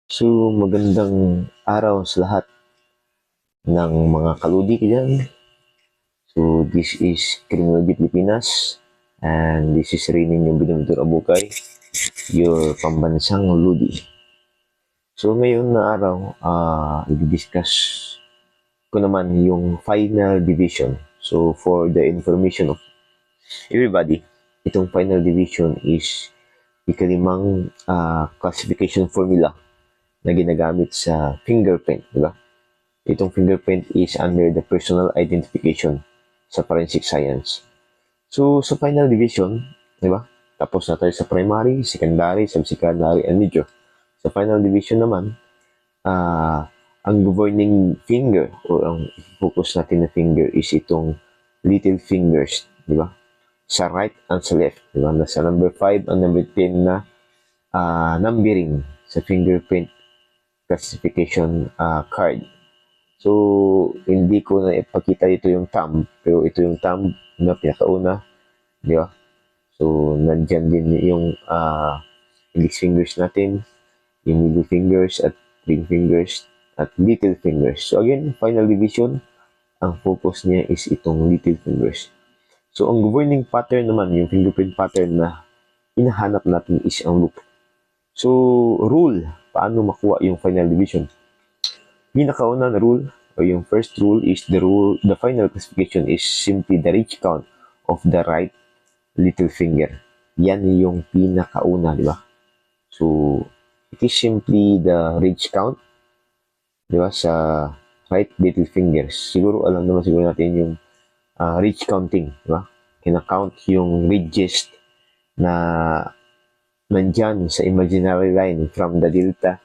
So, magandang araw sa lahat ng mga kaludi dyan. So, this is Criminology Pilipinas and this is Raining yung Binamador Abukay, your pambansang ludi. So, ngayon na araw, i-discuss ko naman yung final division. So, for the information of everybody, itong final division is ikalimang classification formula na ginagamit sa fingerprint, di ba? Itong fingerprint is under the personal identification sa forensic science. So, sa final division, di ba? Tapos na tayo sa primary, secondary, subsecondary, and major. Sa final division naman, ang governing finger o ang focus natin na finger is itong little fingers, di ba? Sa right and sa left, di ba? Nasa number 5 and number 10 na numbering sa fingerprint classification card. So, hindi ko na ipakita dito yung thumb, pero ito yung thumb na pinakauna, di ba? So, nandyan din yung index fingers natin, yung middle fingers at ring fingers at little fingers. So, again, final division, ang focus niya is itong little fingers. So, ang governing pattern naman, yung fingerprint pattern na hinahanap natin is ang loop. So, rule, paano makuha yung final division? Pinakauna na rule or yung first rule is the final classification is simply the reach count of the right little finger. Yan yung pinakauna, di ba? So, it is simply the reach count, di ba, sa right little fingers. Siguro alam naman siguro natin yung reach counting, di ba? Kina-count yung ridges na nandyan sa imaginary line from the delta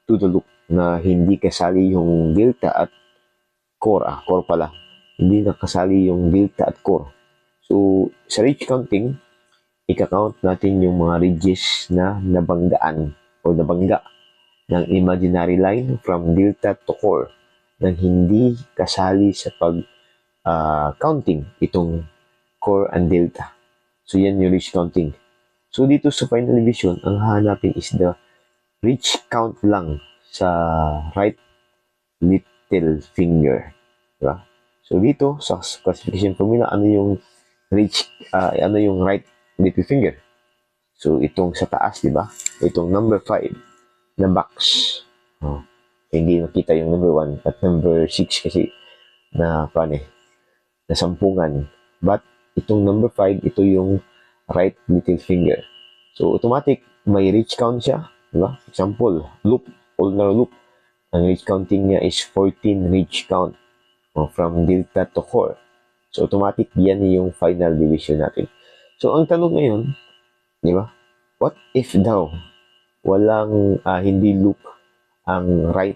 to the loop na hindi kasali yung delta at core. Core pala. Hindi nakasali yung delta at core. So, sa ridge counting, ika-count natin yung mga ridges na nabanggaan o nabangga ng imaginary line from delta to core nang hindi kasali sa pag-counting itong core and delta. So, yan yung ridge counting. So, dito sa final division, ang hahanapin is the ridge count lang sa right little finger. Diba? So, dito sa classification formula, ano yung right little finger? So, itong sa taas, di ba? Itong number 5 na box. Oh, hindi nakita yung number 1 at number 6 kasi na sampungan. But, itong number 5, ito yung right little finger. So, automatic, may reach count siya. Di ba? Example, loop, ulnar loop. Ang reach counting niya is 14 reach count from delta to core. So, automatic, yan yung final division natin. So, ang tanong ngayon, di ba? What if daw walang hindi loop ang right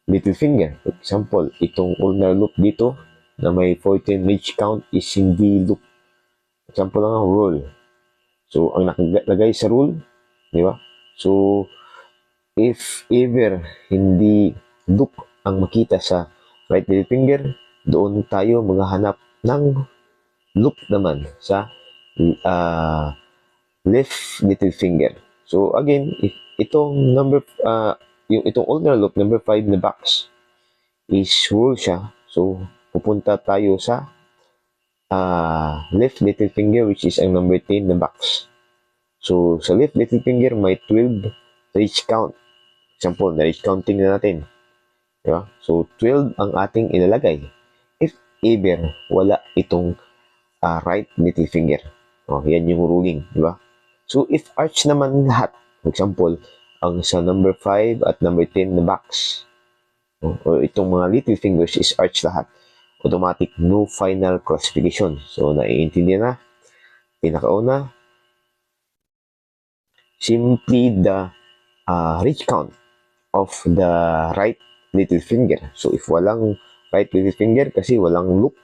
little finger? For example, itong ulnar loop dito na may 14 reach count is hindi loop. Example lang ang rule. So, ang nakalagay sa rule, di ba? So, if ever hindi loop ang makita sa right little finger, doon tayo maghahanap ng loop naman sa left little finger. So again, if itong itong ulnar loop, number 5 na box, is rule siya. So, pupunta tayo sa left little finger, which is ang number 10 na box. So, sa left little finger, may 12 reach count. Example, na-reach counting na natin. Diba? So, 12 ang ating ilalagay. If ever, wala itong right little finger. Yan yung ruling. Diba? So, if arch naman lahat, for example, ang sa number 5 at number 10 na box, o itong mga little fingers is arch lahat, automatic no final classification. So, naiintindihan na. Pinakauna, simply the reach count of the right little finger. So, if walang right little finger kasi walang loop,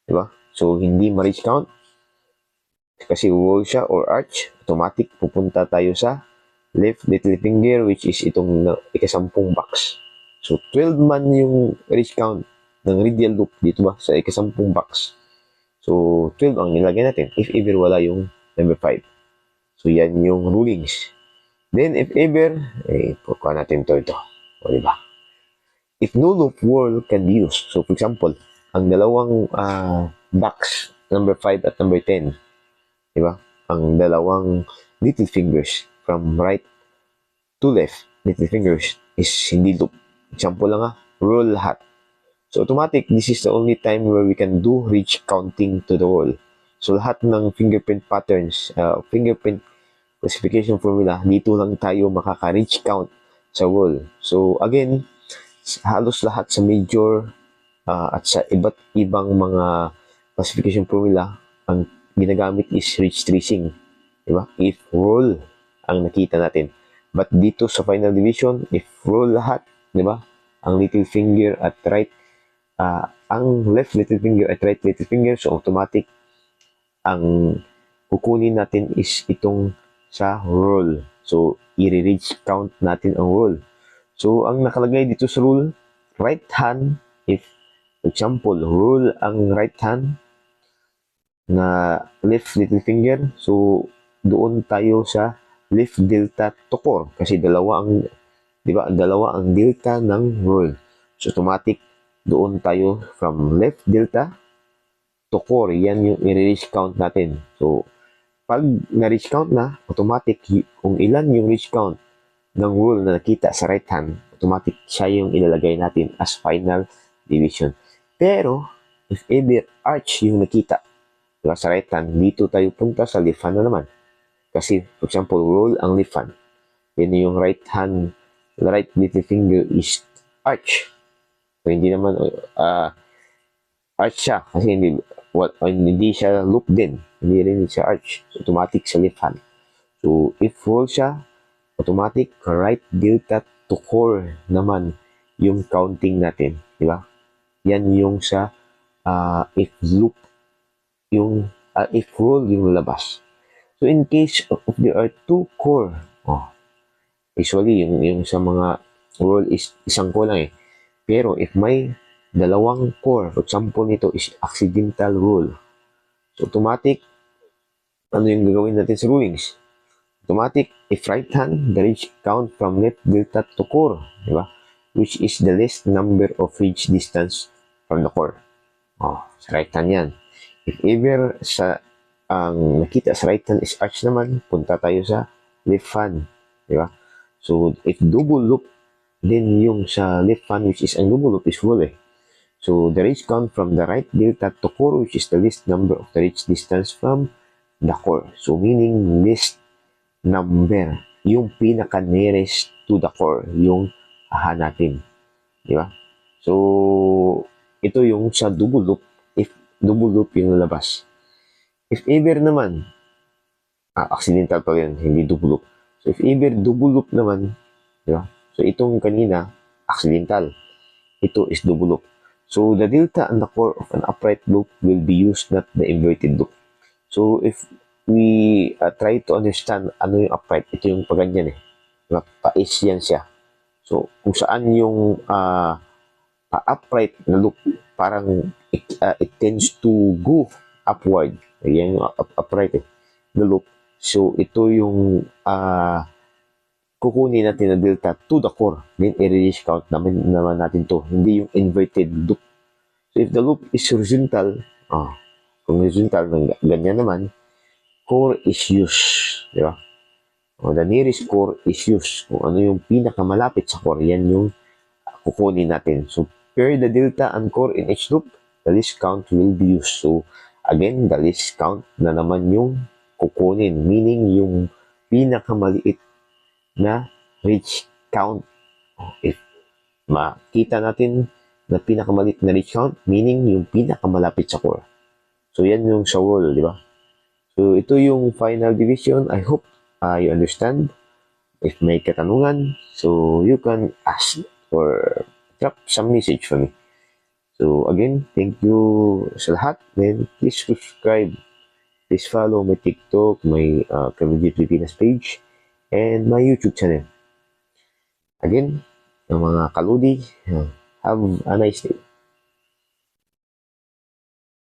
di ba? So, hindi ma-reach count kasi wall siya or arch, automatic pupunta tayo sa left little finger which is itong ikasampung box. So, 12 man yung reach count ng radial loop dito ba sa ikasampung box. So, 12 ang nilagay natin if ever wala yung number 5. So, yan yung rulings. Then, if ever, pukuha natin ito. O, diba? If no loop word can be used. So, for example, ang dalawang box, number 5 at number 10, diba? Ang dalawang little fingers from right to left, little fingers is hindi loop. Example lang roll lahat. So, automatic, this is the only time where we can do ridge counting to the roll. So, lahat ng fingerprint patterns, fingerprint classification formula, dito lang tayo makaka-ridge count sa roll. So, again, halos lahat sa major at sa iba't ibang mga classification formula, ang ginagamit is ridge tracing. Diba? If roll ang nakita natin. But dito sa final division, if roll lahat, diba? Ang little finger at right, ang left little finger at right little finger, so automatic ang kukunin natin is itong sa roll. So, i-reach count natin ang roll. So, ang nakalagay dito sa rule, right hand, if, for example, roll ang right hand na left little finger, so, doon tayo sa left delta to core. Kasi dalawa ang, di ba, dalawa ang delta ng roll. So, automatic, doon tayo from left delta to core. Yan yung i-reach count natin. So, pag na-reach count na, automatic, kung ilan yung reach count ng rule na nakita sa right hand, automatic siya yung ilalagay natin as final division. Pero, if ever arch yung nakita diba, sa right hand, dito tayo punta sa left hand na naman. Kasi, for example, roll ang left hand. Then yung right hand, the right little finger is arch. So, hindi naman arch siya. Kasi hindi siya loop din. Hindi rin siya arch. So, automatic sa left hand. So, if roll siya, automatic right delta to core naman yung counting natin. Di ba? Yan yung sa if loop, yung if roll yung labas. So, in case of there are two core, usually yung sa mga roll is isang core lang eh. Pero if may dalawang core, for example nito is accidental roll. So, automatic, ano yung gagawin natin sa rulings? Automatic, if right hand, the ridge count from left delta to core, di ba? Which is the least number of ridge distance from the core. Sa right hand yan. If ever ang nakita sa right hand is arch naman, punta tayo sa left hand, di ba? So, if double loop, then yung sa left hand, which is ang double loop is full eh. So, the ridge count from the right delta to core, which is the least number of the ridge distance from the core. So, meaning least number, yung pinaka-nearest to the core, yung natin. Di ba? So, ito yung sa double loop, if double loop yung lalabas. If ever naman, accidental pa yun, hindi double loop. So, if ever double loop naman, di ba? So, itong kanina, accidental. Ito is double loop. So, the delta and the core of an upright loop will be used, not the inverted loop. So, if we try to understand ano yung upright, ito yung paganyan eh. Pa-is yan siya. So, kung saan yung pa-upright na loop, parang it tends to go upward. Yan yung upright eh, na loop. So, ito yung kukunin natin na delta to the core. Then, i-reach count naman natin to. Hindi yung inverted loop. So, if the loop is horizontal, kung horizontal, ganyan naman, core is used. Di ba? The nearest core is used. Kung ano yung pinakamalapit sa core, yan yung kukunin natin. So, pair the delta and core in each loop, the least count will be used. So, again, the least count na naman yung kukunin. Meaning, yung pinakamaliit na reach count. If makita natin na pinakamalit na reach count, meaning yung pinakamalapit sa core. So, yan yung sa roll, di ba? So, ito yung final division. I hope you understand. If may katanungan, so you can ask or drop some message for me. So, again, thank you sa lahat. Then, please subscribe. Please follow my TikTok, my Comedy Pilipinas page, and my YouTube channel. Again, mga kaludi, have a nice day.